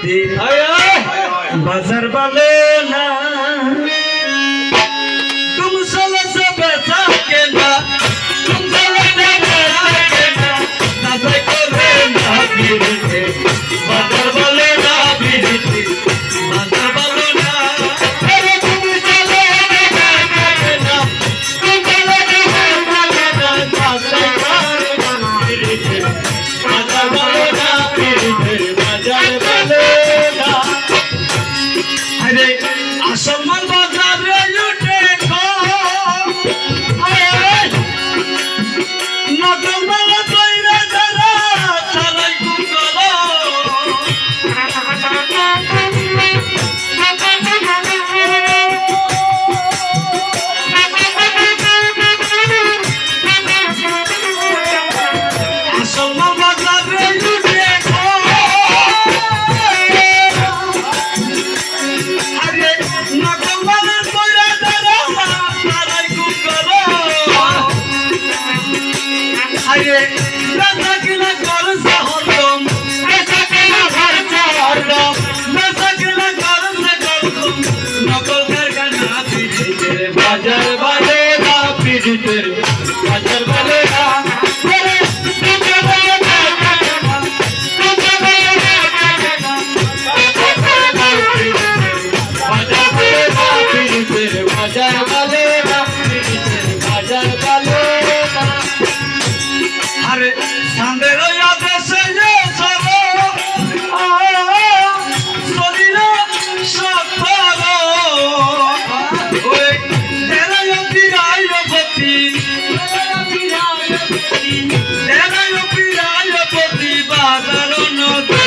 পিরিতি বাজার ভালো না তুম সালা সে বেচা কে না তুম সালা সে বেচা কে না না যাই করে না পিরিতি বাজার ভালো না পিরিতি বাজার ভালো না আরে তুম সালা সে বেচা কে না তুম সালা সে বেচা কে না না যাই করে না পিরিতি বাজার ভালো না পিরিতি বাজার ভালো না আরে আসমান বাজারে লুটে খো আরে নকল মালা কইরা যারা চালাই কুকলো আসমান বাজারে লুটে খো আরে নকল মালা কইরা যারা চালাই কুকলো আরে রাজা কিনা করছে হরদম রাজা কিনা করছে হরদম রাজা কিনা করছে হরদম নকল কারখানা পিরিতের বাজার ভালো না পিরিতের বাজার ভালো না আরে বাজার ভালো না বাজার ভালো না পিরিতের বাজার ভালো না পিরিতের বাজার ভালো না আরে সান্দের আদেশে যে সরো শরীর সফলো ওই তেরায় পিরায় পতি তেরায় পিরায় পতি বাজার নদী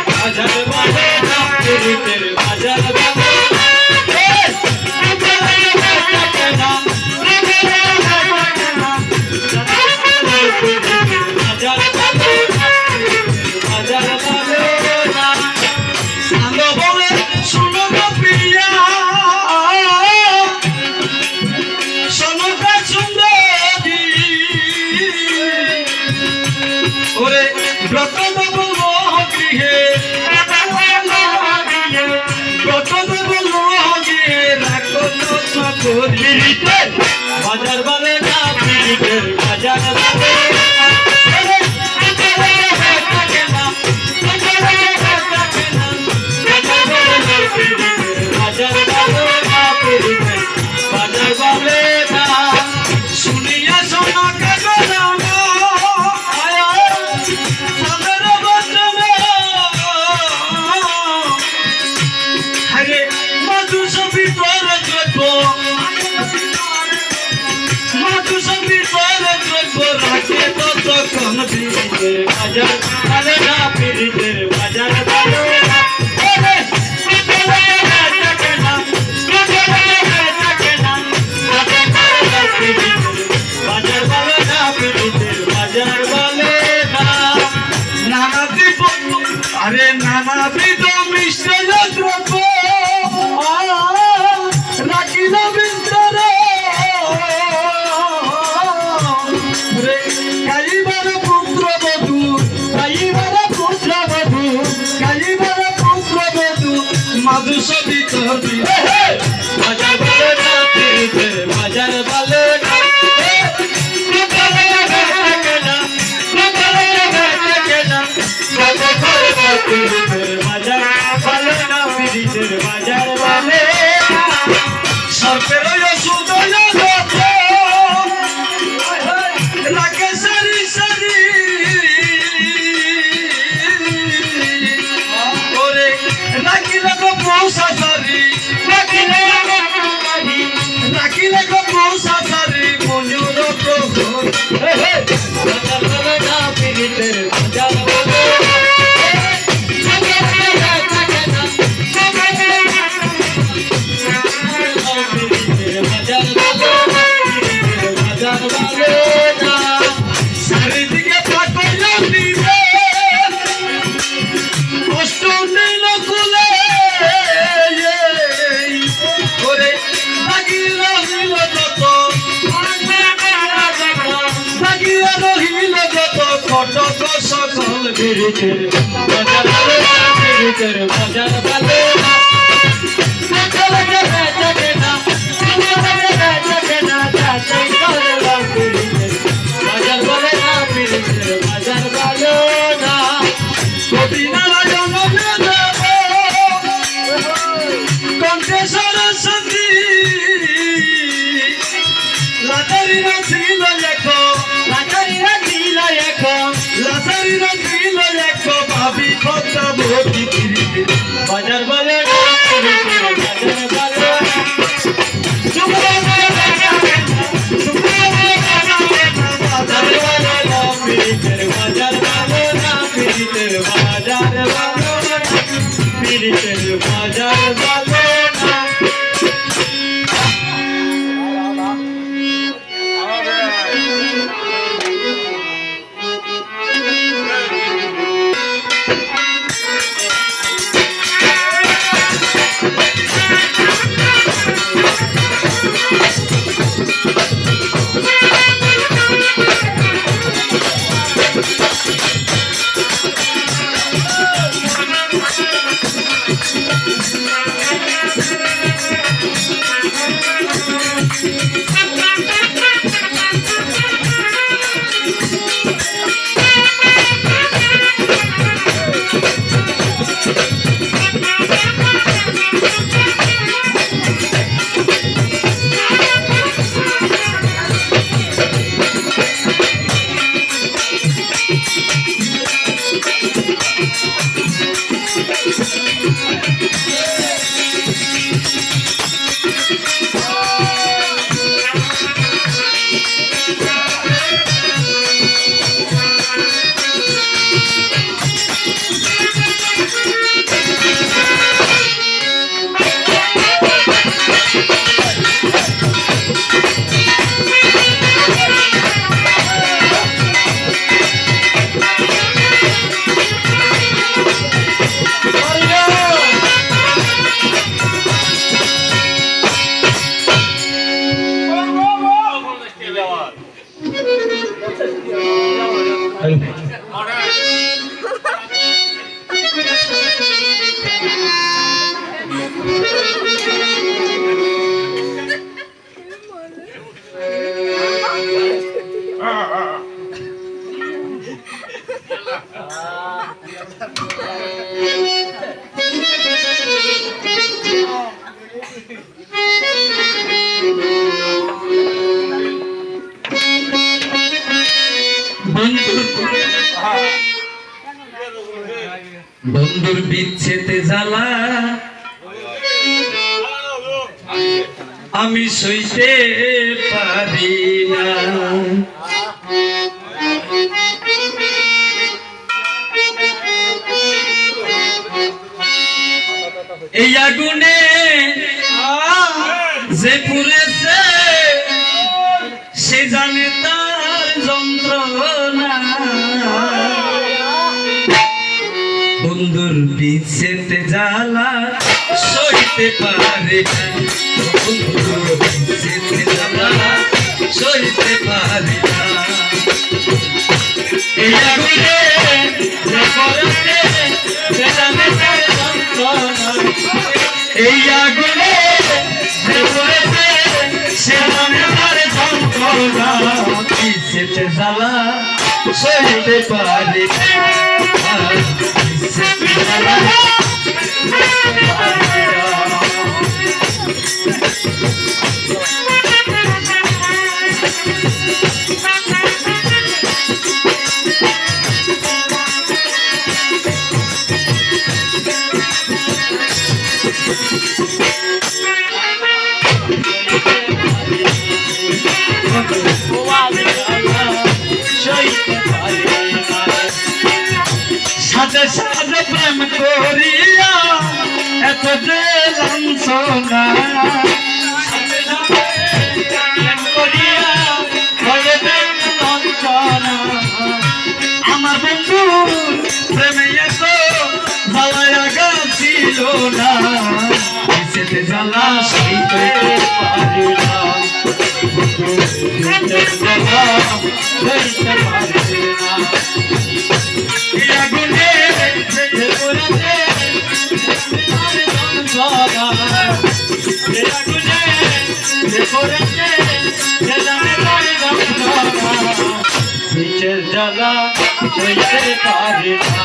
বাজার ভালো না পিরিতের বাজার ভালো বাজার ভালো না পিরিতের বাজার ভালো বাজার ভালো না পিরিতের বাজার ভালো না শুনিয়া শোনা কাগরানো সাদর বচন আরে মধু সবি তোর যোগ্য মধু সবি তোর যোগ্য রাখে তো তখন পিরিতের বাজার ভালো না পিরিতের বাজার ভালো না বাজার ভালো না পিরিতের বাজার ভালো না নানাবিধ আরে নানাবিধ মিশ্র দ্রব্য রাখিল ভিতরে খাইবার পুত্রবধূ খাইবার পুত্রবধূ খাইবার পুত্রবধূ মাধু সবি তবি বাজার ভালো না পিরিতের বাজার ভালো না বাজার ভালো না পিরিতের বাজার ভালো সর্পের সুদয় রাখে সারি সারি ওরে রাখিলে গো পৌষা সারি রাখিলে গো পৌষা সারি মনুর প্রভুর বাজার ভালো না পিরিতের বাজার ভালো চারিদিকে কষ্ট নিল কুলে ওরে লাগিয়ে রহিল যত লাগিয়ে রহিল যত কটক সকল পিরিতের বাজার ভালো না পিরিতের পিরিতের বাজার ভালো না চলে যাবে না যাবে না যাচাই করলাম পিরিতের বাজার বলে না পিরিতের বাজার ভালো না কবি নারায়ণ কণ্ঠে সরস্বতী লাচারিরা ছিল এখন লাচারিরা ছিল এখন লাচারিরা ছিল এখন ভাবি কথা ভর্তি পিরিতে বাজার বলে না পিরিতের বাজার ভালো না বাজার ভালো না পিরিতের বাজার ভালো না পিরিতের বাজার ভালো না পিরিতের বাজার ভালো না বন্ধুর বিচ্ছেদে জ্বালা আমি সইতে পারি না এই আগুনে যে পুড়েছে সে জানে তার যন্ত্রণা বন্ধুর বিচ্ছেদে জ্বালা সইতে পারে না বন্ধুর বিচ্ছেদে জ্বালা সইতে পারে না এই আগুনে যে পড়েছে সে জানে তার যন্ত্রণা এই আগুনে যে পড়েছে সে জানে তার যন্ত্রণা বিচ্ছেদে জ্বালা সইতে পারে না সাথে সাথে প্রেম করিয়া এত যে লাঞ্ছনা সাথে সাথে প্রেম করিয়া হয়ে লাঞ্ছনা আমার বন্ধু প্রেমে এত জ্বালায়া গাছিল না বিচ্ছেদে জ্বালা সইতে পারি না বিচ্ছেদে জ্বালা সইতে পারি না আগুনে যে পড়েছে জ্বালা সইতে পারে না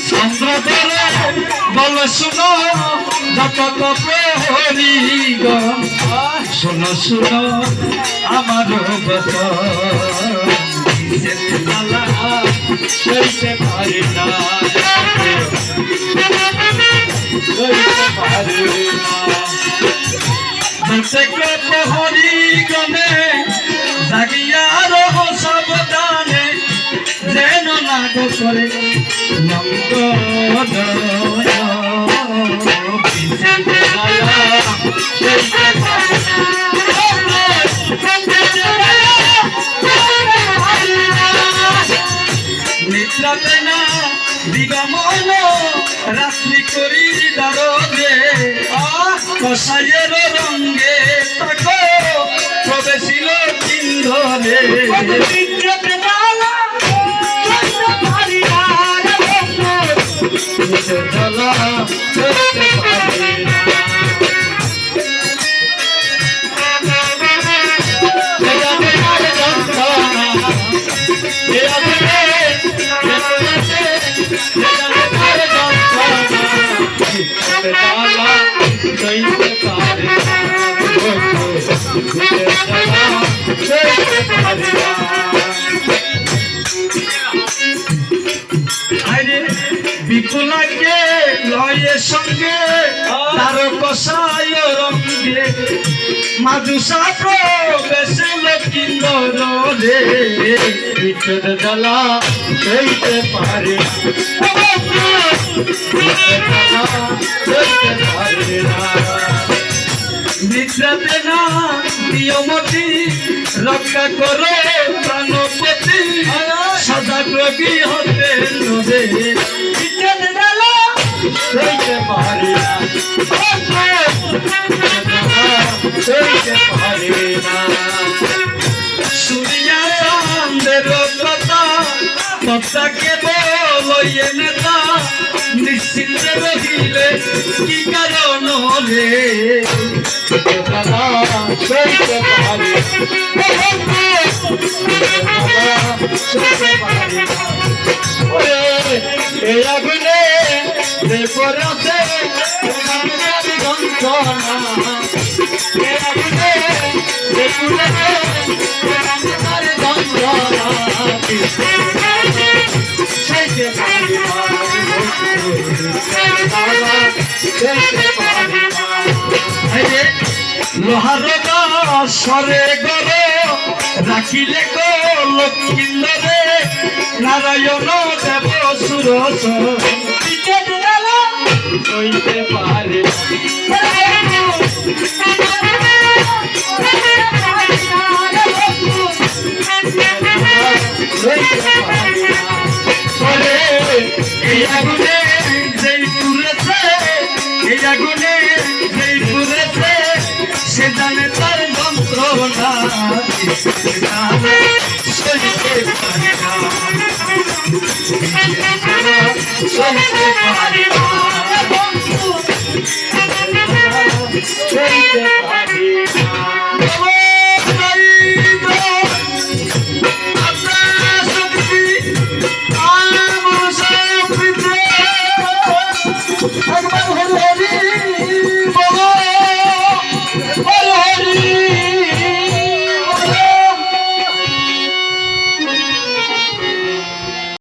চন্দ্রদরে বল শুনো যত প্রহরীগণ শোনো শোনো আমার জ্বালা সইতে পারে না সইতে পারে না প্রহরীগণে জাগিয়া রহ সাবধানে যেন না গো করে নিদ্রাতে না দিগমন রাত্রি করি দারদে কষাইয়ের রঙ্গে তাকো প্রবেশিল ইন্ধরে জ্বালা সইতে পারে না বিপুলাকে লয়ের সঙ্গে তার কষায় রঙ্গে মাদুসা প্রবেশিল কিন্দরে ভিতর জ্বালা সইতে পারে নিদ্রাতে না নিয়মতি রক্ষা করো প্রাণপতি সদা রোগী হতে নদে সইতে পারে না সইতে পারে না শুনিয়া চাঁদের কথা তথাকে বলয়ে নেতা নিশ্চিন্তে রহিলে কি কারণ রে সইতে পারে সইতে পারে এই আগুনে পরাতে যন্ত্রণা এই আগুনে যন্ত্রণা সইতে পারে লোহার সরে গর রাখিলে গো লক্ষ্মীন্দরে নারায়ণ দেব সুরস সইতে পারে এই আগুনে যেই পুরেছে এই আগুনে যেই পুরেছে সে জানে তার যন্ত্রণা সইতে পারে না সইতে পারে না সইতে পারে না